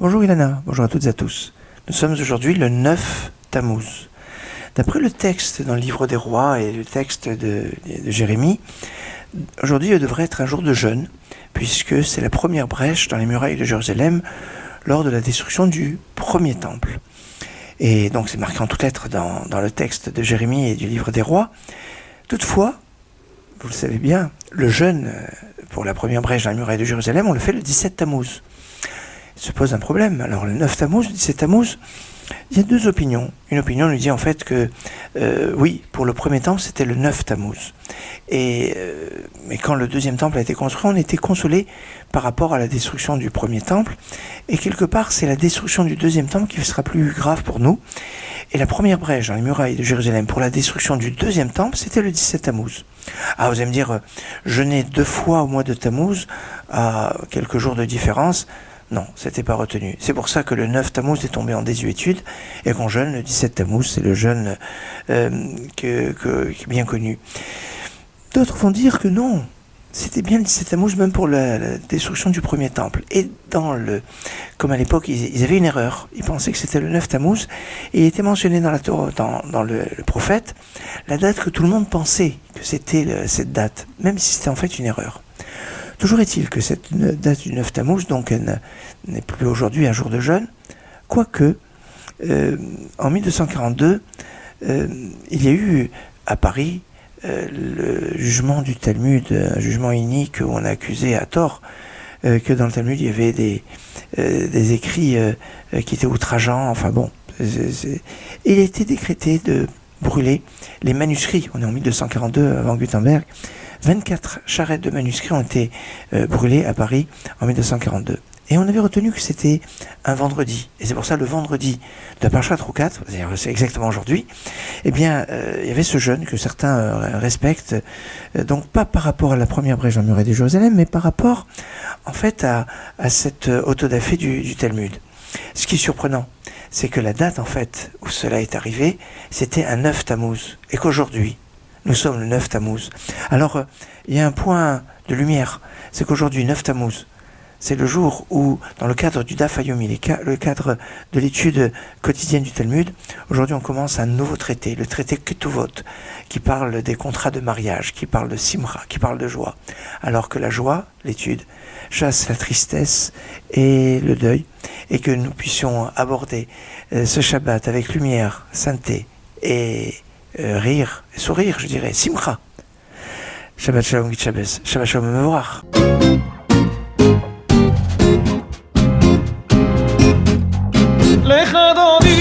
Bonjour Ilana, bonjour à toutes et à tous. Nous sommes aujourd'hui le 9 Tammuz. D'après le texte dans le livre des rois et le texte de Jérémie, aujourd'hui devrait être un jour de jeûne, puisque c'est la première brèche dans les murailles de Jérusalem lors de la destruction du premier temple. Et donc c'est marqué en toutes lettres dans le texte de Jérémie et du livre des rois. Toutefois, vous le savez bien, le jeûne pour la première brèche dans les murailles de Jérusalem, on le fait le 17 Tammuz. Il se pose un problème. Alors le 9 Tammuz, le 17 Tammuz, il y a deux opinions. Une opinion nous dit en fait que oui, pour le premier temple, c'était le 9 Tammuz. Mais quand le deuxième temple a été construit, on était consolé par rapport à la destruction du premier temple. Et quelque part, c'est la destruction du deuxième temple qui sera plus grave pour nous. Et la première brèche dans les murailles de Jérusalem pour la destruction du deuxième temple, c'était le 17 Tammuz. Ah, vous allez me dire, jeûner 2 fois au mois de Tammuz, à quelques jours de différence. Non, c'était pas retenu. C'est pour ça que le 9 Tammuz est tombé en désuétude et qu'on jeûne le 17 Tammuz, c'est le jeûne qui est bien connu. D'autres vont dire que non, c'était bien le 17 Tammuz même pour la destruction du premier temple. Et comme à l'époque, ils avaient une erreur. Ils pensaient que c'était le 9 Tammuz et il était mentionné dans la Torah, dans le prophète, la date que tout le monde pensait que c'était cette date, même si c'était en fait une erreur. Toujours est-il que cette date du 9 Tammuz, donc elle n'est plus aujourd'hui un jour de jeûne, quoique en 1242, il y a eu à Paris le jugement du Talmud, un jugement inique où on a accusé à tort que dans le Talmud il y avait des écrits qui étaient outrageants, enfin bon. Il a été décrété de brûler les manuscrits, on est en 1242 avant Gutenberg. 24 charrettes de manuscrits ont été brûlées à Paris en 1242. Et on avait retenu que c'était un vendredi. Et c'est pour ça, le vendredi de la Parashat Roukat, c'est exactement aujourd'hui, eh bien, il y avait ce jeûne que certains respectent, donc pas par rapport à la première brèche dans le muraille de Jérusalem, mais par rapport, en fait, à cette autodafé du Talmud. Ce qui est surprenant, c'est que la date, en fait, où cela est arrivé, c'était un 9 Tammuz. Et qu'aujourd'hui, nous sommes le 9 Tammuz. Alors, il y a un point de lumière, c'est qu'aujourd'hui, 9 Tammuz, c'est le jour où, dans le cadre du Daf Yomi, le cadre de l'étude quotidienne du Talmud, aujourd'hui on commence un nouveau traité, le traité Ketuvot, qui parle des contrats de mariage, qui parle de Simra, qui parle de joie. Alors que la joie, l'étude, chasse la tristesse et le deuil, et que nous puissions aborder ce Shabbat avec lumière, sainteté et rire, sourire, je dirais, Simcha. Shabbat Shalom Gitchabes, Shabbat Shalom Mevorach. לך דודי